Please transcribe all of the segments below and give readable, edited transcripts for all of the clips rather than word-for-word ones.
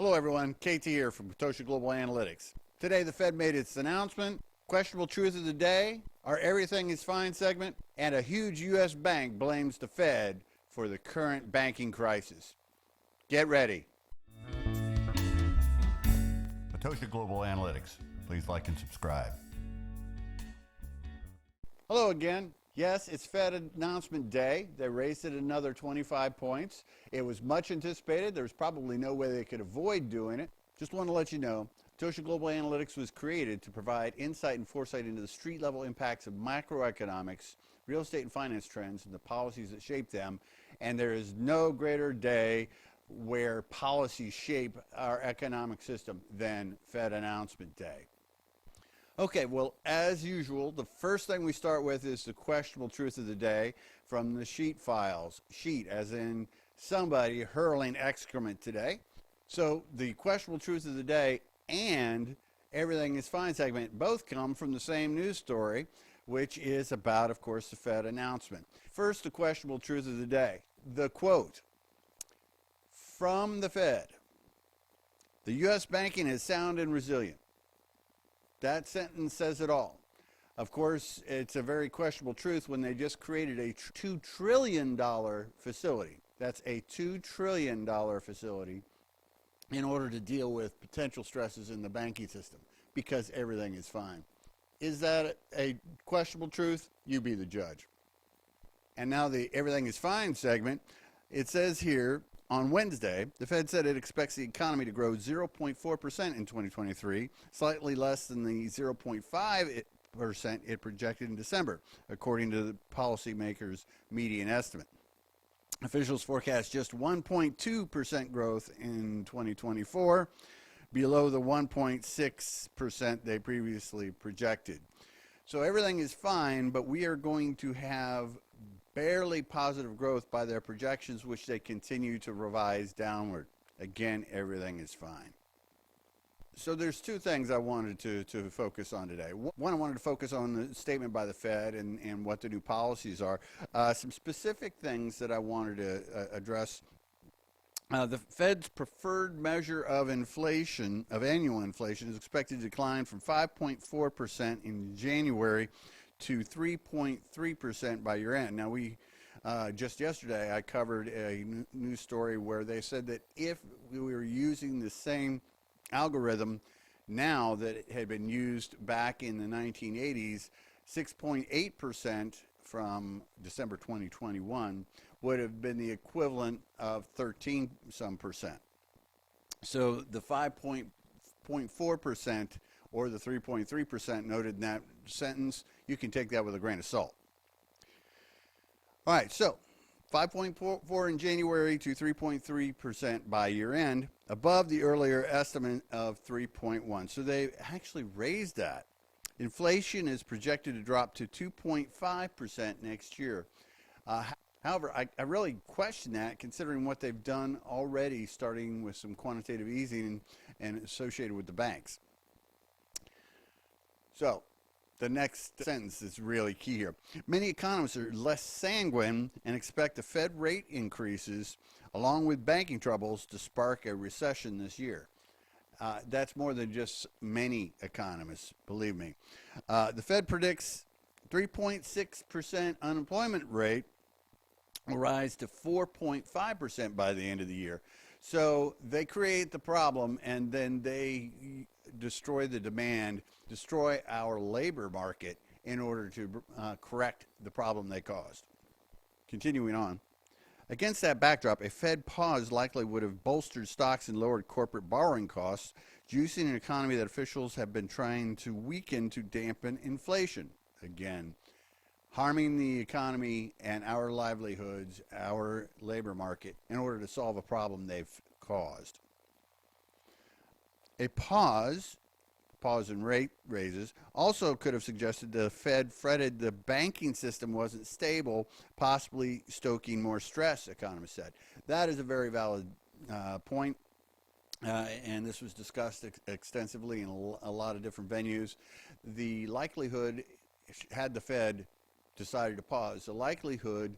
Hello everyone, KT here from Atocha Global Analytics. Today the Fed made its announcement, questionable truth of the day, our everything is fine segment, and a huge U.S. bank blames the Fed for the current banking crisis. Get ready. Atocha Global Analytics. Please like and subscribe. Hello again. Yes, it's Fed announcement day. They raised it another 25 points. It was much anticipated. There's probably no way they could avoid doing it. Just want to let you know, Atocha Global Analytics was created to provide insight and foresight into the street level impacts of macroeconomics, real estate and finance trends, and the policies that shape them. And there is no greater day where policies shape our economic system than Fed announcement day. Okay, well, as usual, the first thing we start with is the questionable truth of the day from the SHET files. SHET, as in somebody hurling excrement today. So the questionable truth of the day and everything is fine segment both come from the same news story, which is about, of course, the Fed announcement. First, the questionable truth of the day. The quote from the Fed: "The U.S. banking is sound and resilient." That sentence says it all. Of course, it's a very questionable truth when they just created a $2 trillion facility. That's a $2 trillion facility in order to deal with potential stresses in the banking system because everything is fine. Is that a questionable truth? You be the judge. And now the everything is fine segment. It says here, on Wednesday, the Fed said it expects the economy to grow 0.4% in 2023, slightly less than the 0.5% it projected in December, according to the policymakers' median estimate. Officials forecast just 1.2% growth in 2024, below the 1.6% they previously projected. So everything is fine, but we are going to have barely positive growth by their projections, which they continue to revise downward. Again, everything is fine. So there's two things I wanted to focus on today. One, I wanted to focus on the statement by the Fed and what the new policies are. Some specific things that I wanted to address. The Fed's preferred measure of inflation, of annual inflation, is expected to decline from 5.4% in January to 3.3% by year end. Now, just yesterday I covered a news story where they said that if we were using the same algorithm now that it had been used back in the 1980s, 6.8% from December 2021 would have been the equivalent of 13 some percent. So the 5.4% or the 3.3% noted in that sentence, you can take that with a grain of salt. All right, so 5.4 in January to 3.3% by year end, above the earlier estimate of 3.1. So they actually raised that. Inflation is projected to drop to 2.5% next year. However, I really question that, considering what they've done already, starting with some quantitative easing and associated with the banks. So the next sentence is really key here. Many economists are less sanguine and expect the Fed rate increases, along with banking troubles, to spark a recession this year. That's more than just many economists, believe me. The Fed predicts 3.6% unemployment rate will rise to 4.5% by the end of the year. So they create the problem and then they destroy the demand, destroy our labor market in order to correct the problem they caused. Continuing on. Against that backdrop, a Fed pause likely would have bolstered stocks and lowered corporate borrowing costs, juicing an economy that officials have been trying to weaken to dampen inflation. Again, harming the economy and our livelihoods, our labor market, in order to solve a problem they've caused. A pause in rate raises also could have suggested the Fed fretted the banking system wasn't stable, possibly stoking more stress, economists said. That is a very valid point, and this was discussed extensively in a lot of different venues. The likelihood, had the Fed decided to pause, the likelihood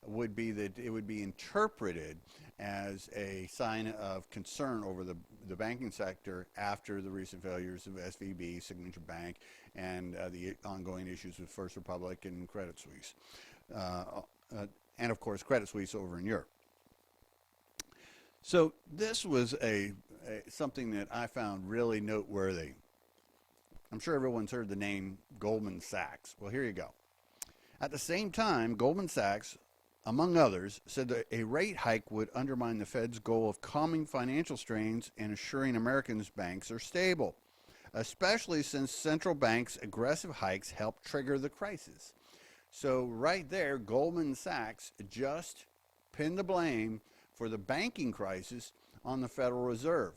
would be that it would be interpreted as a sign of concern over the banking sector after the recent failures of SVB, Signature Bank, and the ongoing issues with First Republic and Credit Suisse. And of course, Credit Suisse over in Europe. So this was something that I found really noteworthy. I'm sure everyone's heard the name Goldman Sachs. Well, here you go. At the same time, Goldman Sachs, among others, said that a rate hike would undermine the Fed's goal of calming financial strains and assuring Americans' banks are stable, especially since central banks' aggressive hikes helped trigger the crisis. So right there, Goldman Sachs just pinned the blame for the banking crisis on the Federal Reserve.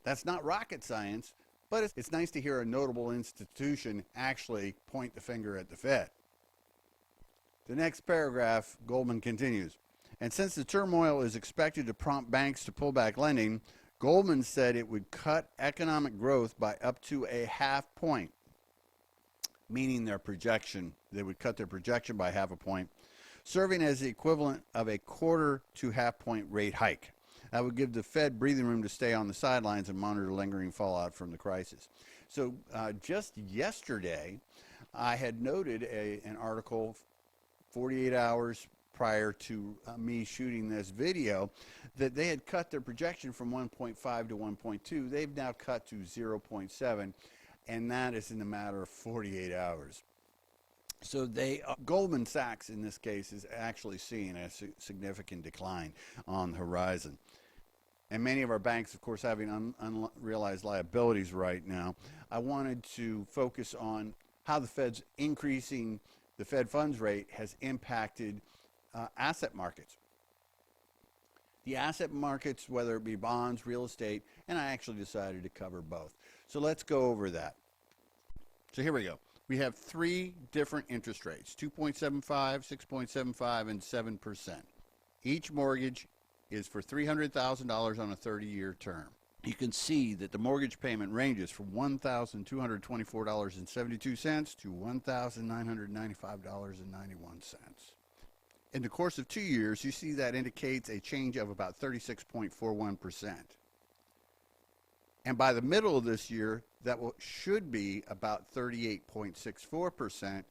That's not rocket science, but it's nice to hear a notable institution actually point the finger at the Fed. The next paragraph, Goldman continues, and since the turmoil is expected to prompt banks to pull back lending, Goldman said it would cut economic growth by up to a half point, meaning their projection. They would cut their projection by half a point, serving as the equivalent of a quarter to half point rate hike. That would give the Fed breathing room to stay on the sidelines and monitor lingering fallout from the crisis. So just yesterday, I had noted an article 48 hours prior to me shooting this video that they had cut their projection from 1.5 to 1.2. They've now cut to 0.7, and that is in a matter of 48 hours. So Goldman Sachs in this case is actually seeing a significant decline on the horizon. And many of our banks, of course, having unrealized liabilities right now. I wanted to focus on how the Fed's increasing the Fed funds rate has impacted asset markets. The asset markets, whether it be bonds, real estate, and I actually decided to cover both. So let's go over that. So here we go. We have three different interest rates, 2.75, 6.75, and 7%. Each mortgage is for $300,000 on a 30-year term. You can see that the mortgage payment ranges from $1,224.72 to $1,995.91. In the course of 2 years, you see that indicates a change of about 36.41%. And by the middle of this year, that should be about 38.64%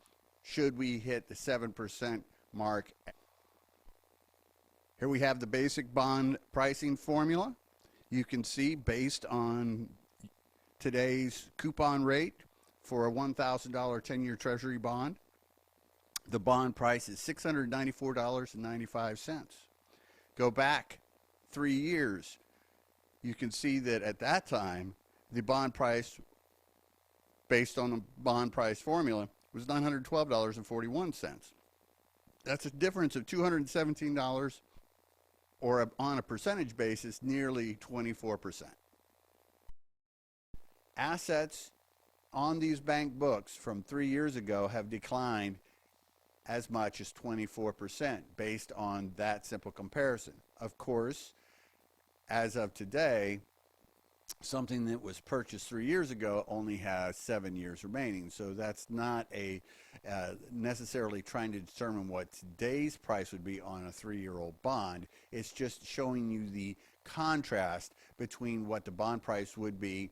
should we hit the 7% mark. Here we have the basic bond pricing formula. You can see based on today's coupon rate for a $1,000 10-year Treasury bond, the bond price is $694.95. Go back 3 years, you can see that at that time, the bond price, based on the bond price formula, was $912.41. That's a difference of $217, or on a percentage basis, nearly 24%. Assets on these bank books from 3 years ago have declined as much as 24% based on that simple comparison. Of course, as of today, something that was purchased 3 years ago only has 7 years remaining. So that's not necessarily trying to determine what today's price would be on a 3-year-old bond. It's just showing you the contrast between what the bond price would be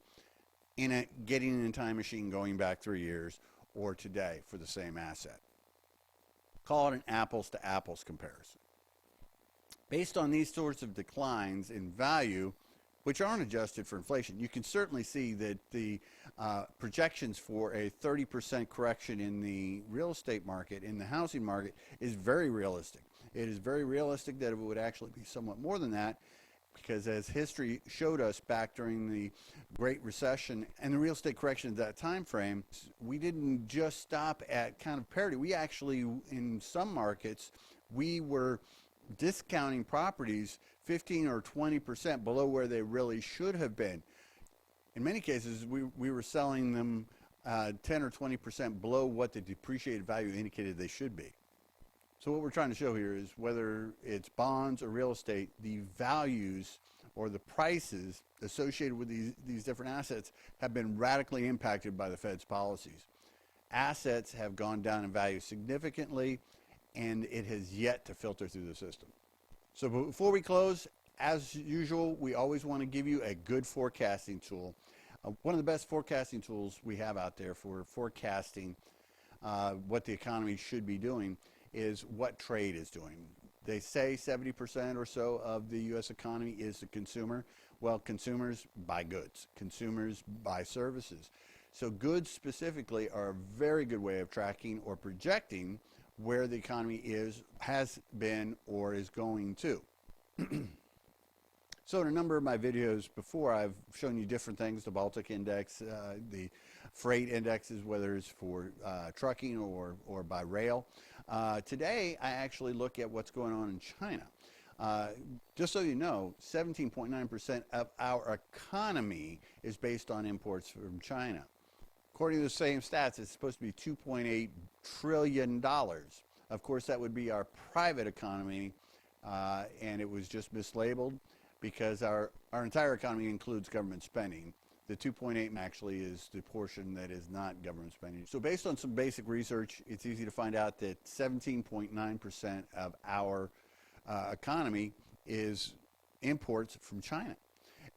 in getting in a time machine going back 3 years or today for the same asset. Call it an apples to apples comparison. Based on these sorts of declines in value, which aren't adjusted for inflation, you can certainly see that the projections for a 30% correction in the real estate market, in the housing market, is very realistic. It is very realistic that it would actually be somewhat more than that, because as history showed us back during the Great Recession and the real estate correction at that time frame, we didn't just stop at kind of parity. We actually, in some markets, we were discounting properties 15 or 20% below where they really should have been. In many cases, we were selling them 10 or 20% below what the depreciated value indicated they should be. So what we're trying to show here is whether it's bonds or real estate, the values or the prices associated with these different assets have been radically impacted by the Fed's policies. Assets have gone down in value significantly, and it has yet to filter through the system. So before we close, as usual, we always want to give you a good forecasting tool. One of the best forecasting tools we have out there for forecasting what the economy should be doing is what trade is doing. They say 70% or so of the U.S. economy is the consumer. Well, consumers buy goods. Consumers buy services. So goods specifically are a very good way of tracking or projecting where the economy is, has been, or is going to. So in a number of my videos before, I've shown you different things, the Baltic Index, the freight indexes, whether it's for trucking or by rail. Today, I actually look at what's going on in China. Just so you know, 17.9% of our economy is based on imports from China. According to the same stats, it's supposed to be $2.8 trillion. Of course, that would be our private economy, and it was just mislabeled because our entire economy includes government spending. The 2.8 actually is the portion that is not government spending. So based on some basic research, it's easy to find out that 17.9% of our economy is imports from China.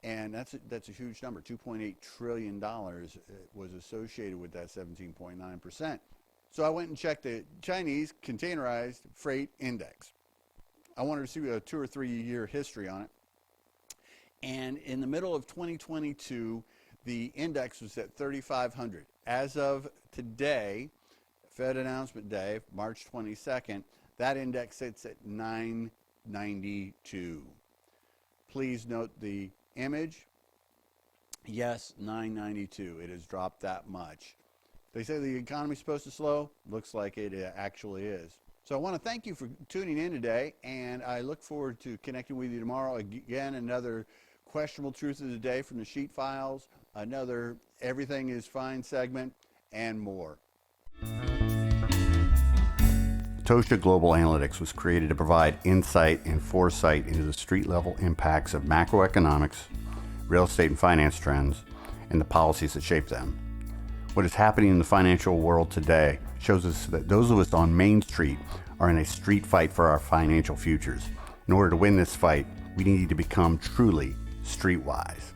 And that's a huge number. $2.8 trillion was associated with that 17.9%. So I went and checked the Chinese Containerized Freight Index. I wanted to see a 2 or 3 year history on it. And in the middle of 2022, the index was at 3,500. As of today, Fed announcement day, March 22nd, that index sits at 992. Please note the image. Yes, 992. It has dropped that much. They say the economy's supposed to slow. Looks like it actually is. So I want to thank you for tuning in today, and I look forward to connecting with you tomorrow. Again, another questionable truth of the day from the sheet files, another everything is fine segment, and more. Atocha Global Analytics was created to provide insight and foresight into the street-level impacts of macroeconomics, real estate and finance trends, and the policies that shape them. What is happening in the financial world today shows us that those of us on Main Street are in a street fight for our financial futures. In order to win this fight, we need to become truly streetwise.